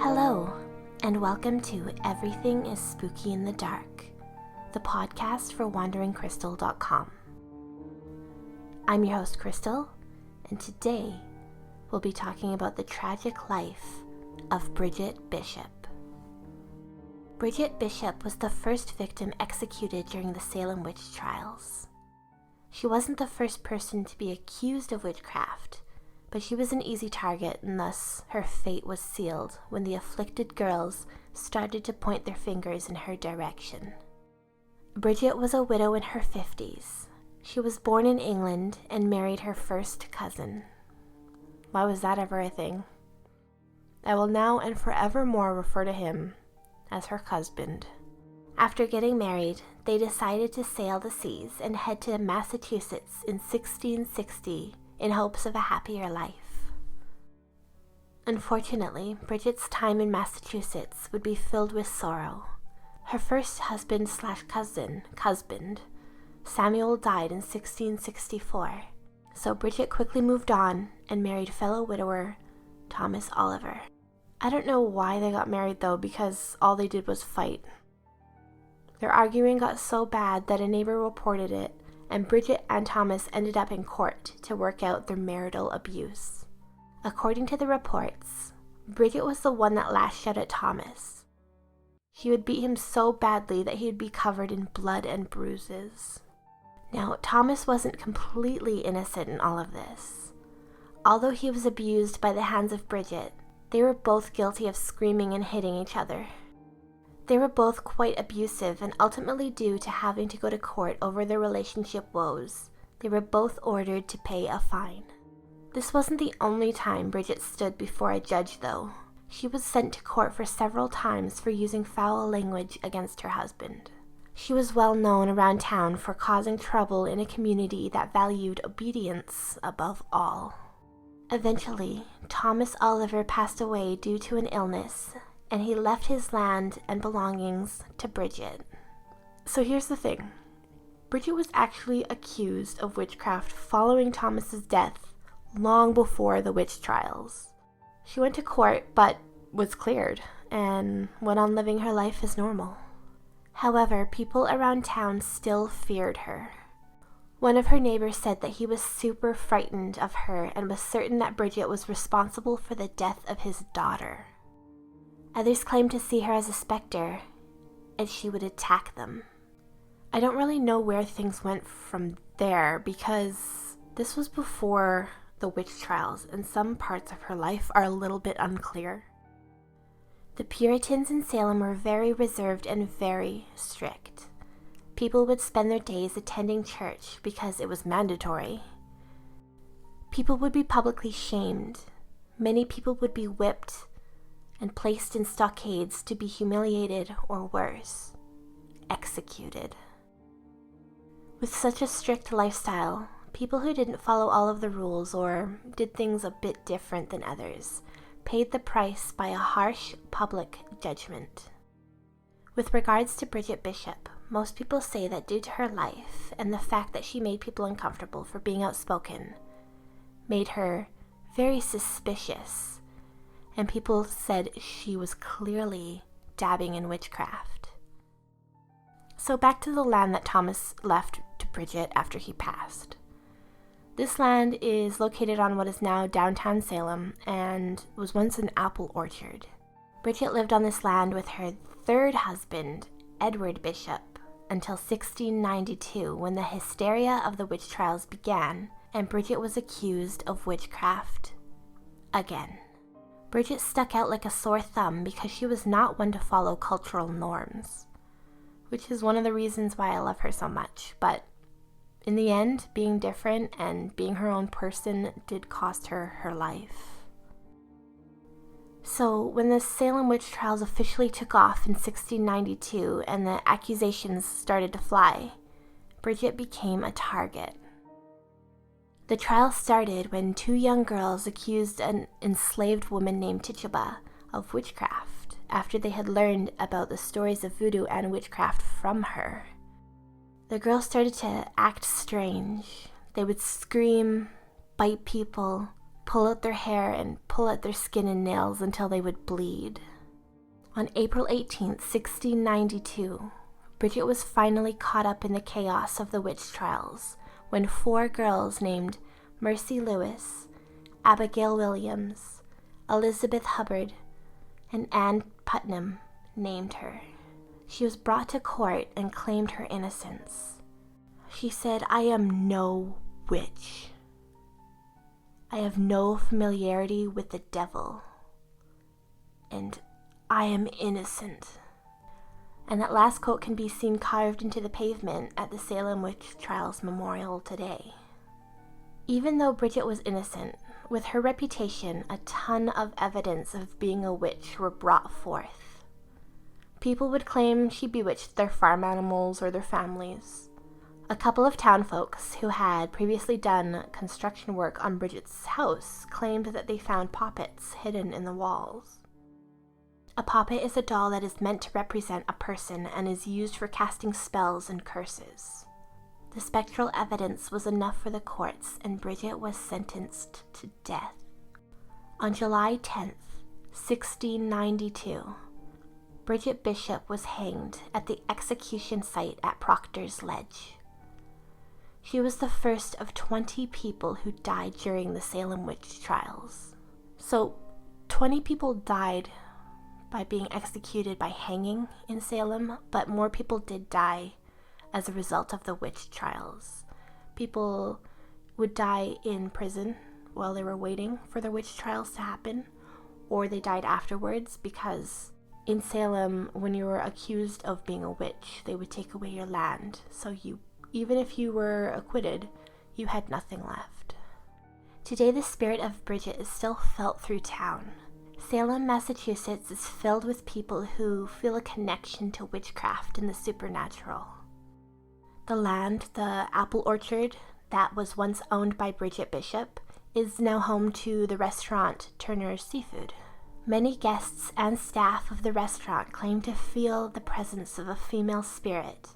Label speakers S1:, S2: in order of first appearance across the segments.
S1: Hello, and welcome to Everything is Spooky in the Dark, the podcast for WanderingCrystal.com. I'm your host, Crystal, and today we'll be talking about the tragic life of Bridget Bishop. Bridget Bishop was the first victim executed during the Salem witch trials. She wasn't the first person to be accused of witchcraft, but she was an easy target, and thus her fate was sealed when the afflicted girls started to point their fingers in her direction. Bridget was a widow in her 50s. She was born in England and married her first cousin. Why was that ever a thing? I will now and forevermore refer to him as her husband. After getting married, they decided to sail the seas and head to Massachusetts in 1660 in hopes of a happier life. Unfortunately, Bridget's time in Massachusetts would be filled with sorrow. Her first husband/cousin, Samuel, died in 1664, so Bridget quickly moved on and married fellow widower Thomas Oliver. I don't know why they got married though, because all they did was fight. Their arguing got so bad that a neighbor reported it, and Bridget and Thomas ended up in court to work out their marital abuse. According to the reports, Bridget was the one that lashed out at Thomas. She would beat him so badly that he would be covered in blood and bruises. Now, Thomas wasn't completely innocent in all of this. Although he was abused by the hands of Bridget, they were both guilty of screaming and hitting each other. They were both quite abusive, and ultimately, due to having to go to court over their relationship woes, they were both ordered to pay a fine. This wasn't the only time Bridget stood before a judge, though. She was sent to court for several times for using foul language against her husband. She was well known around town for causing trouble in a community that valued obedience above all. Eventually, Thomas Oliver passed away due to an illness, and he left his land and belongings to Bridget. So here's the thing. Bridget was actually accused of witchcraft following Thomas's death long before the witch trials. She went to court but was cleared and went on living her life as normal. However, people around town still feared her. One of her neighbors said that he was super frightened of her and was certain that Bridget was responsible for the death of his daughter. Others claimed to see her as a specter, and she would attack them. I don't really know where things went from there, because this was before the witch trials, and some parts of her life are a little bit unclear. The Puritans in Salem were very reserved and very strict. People would spend their days attending church because it was mandatory. People would be publicly shamed. Many people would be whipped and placed in stockades to be humiliated or worse, executed. With such a strict lifestyle, people who didn't follow all of the rules or did things a bit different than others paid the price by a harsh public judgment. With regards to Bridget Bishop, most people say that due to her life and the fact that she made people uncomfortable for being outspoken, made her very suspicious, and people said she was clearly dabbing in witchcraft. So back to the land that Thomas left to Bridget after he passed. This land is located on what is now downtown Salem and was once an apple orchard. Bridget lived on this land with her third husband, Edward Bishop, until 1692, when the hysteria of the witch trials began and Bridget was accused of witchcraft again. Bridget stuck out like a sore thumb because she was not one to follow cultural norms, which is one of the reasons why I love her so much. But in the end, being different and being her own person did cost her her life. So when the Salem witch trials officially took off in 1692 and the accusations started to fly, Bridget became a target. The trial started when two young girls accused an enslaved woman named Tituba of witchcraft after they had learned about the stories of voodoo and witchcraft from her. The girls started to act strange. They would scream, bite people, pull out their hair, and pull out their skin and nails until they would bleed. On April 18, 1692, Bridget was finally caught up in the chaos of the witch trials when 4 girls named Mercy Lewis, Abigail Williams, Elizabeth Hubbard, and Anne Putnam named her. She was brought to court and claimed her innocence. She said, "I am no witch. I have no familiarity with the devil, and I am innocent." And that last quote can be seen carved into the pavement at the Salem Witch Trials Memorial today. Even though Bridget was innocent, with her reputation, a ton of evidence of being a witch were brought forth. People would claim she bewitched their farm animals or their families. A couple of townfolks who had previously done construction work on Bridget's house claimed that they found poppets hidden in the walls. A poppet is a doll that is meant to represent a person and is used for casting spells and curses. The spectral evidence was enough for the courts, and Bridget was sentenced to death. On July 10th, 1692, Bridget Bishop was hanged at the execution site at Proctor's Ledge. She was the first of 20 people who died during the Salem witch trials. So, 20 people died by being executed by hanging in Salem, but more people did die as a result of the witch trials. People would die in prison while they were waiting for the witch trials to happen, or they died afterwards because in Salem, when you were accused of being a witch, they would take away your land. So even if you were acquitted, you had nothing left. Today, the spirit of Bridget is still felt through town. Salem, Massachusetts is filled with people who feel a connection to witchcraft and the supernatural. The land, the apple orchard that was once owned by Bridget Bishop, is now home to the restaurant Turner's Seafood. Many guests and staff of the restaurant claim to feel the presence of a female spirit,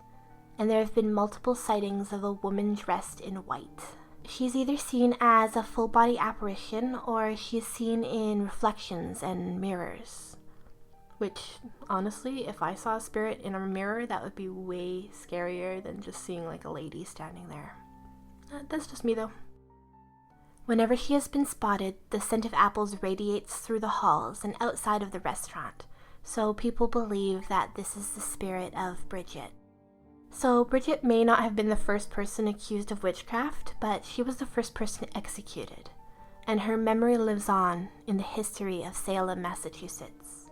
S1: and there have been multiple sightings of a woman dressed in white. She's either seen as a full-body apparition, or she is seen in reflections and mirrors. Which, honestly, if I saw a spirit in a mirror, that would be way scarier than just seeing like a lady standing there. That's just me, though. Whenever she has been spotted, the scent of apples radiates through the halls and outside of the restaurant, so people believe that this is the spirit of Bridget. So Bridget may not have been the first person accused of witchcraft, but she was the first person executed, and her memory lives on in the history of Salem, Massachusetts.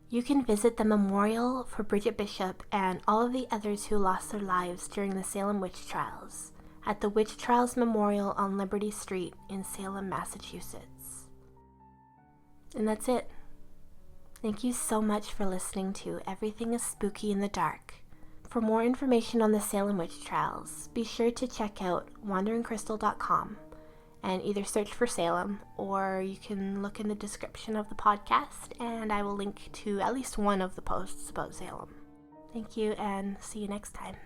S1: You can visit the memorial for Bridget Bishop and all of the others who lost their lives during the Salem witch trials at the Witch Trials Memorial on Liberty Street in Salem, Massachusetts. And that's it. Thank you so much for listening to Everything is Spooky in the Dark. For more information on the Salem witch trials, be sure to check out wanderingcrystal.com and either search for Salem, or you can look in the description of the podcast and I will link to at least one of the posts about Salem. Thank you, and see you next time.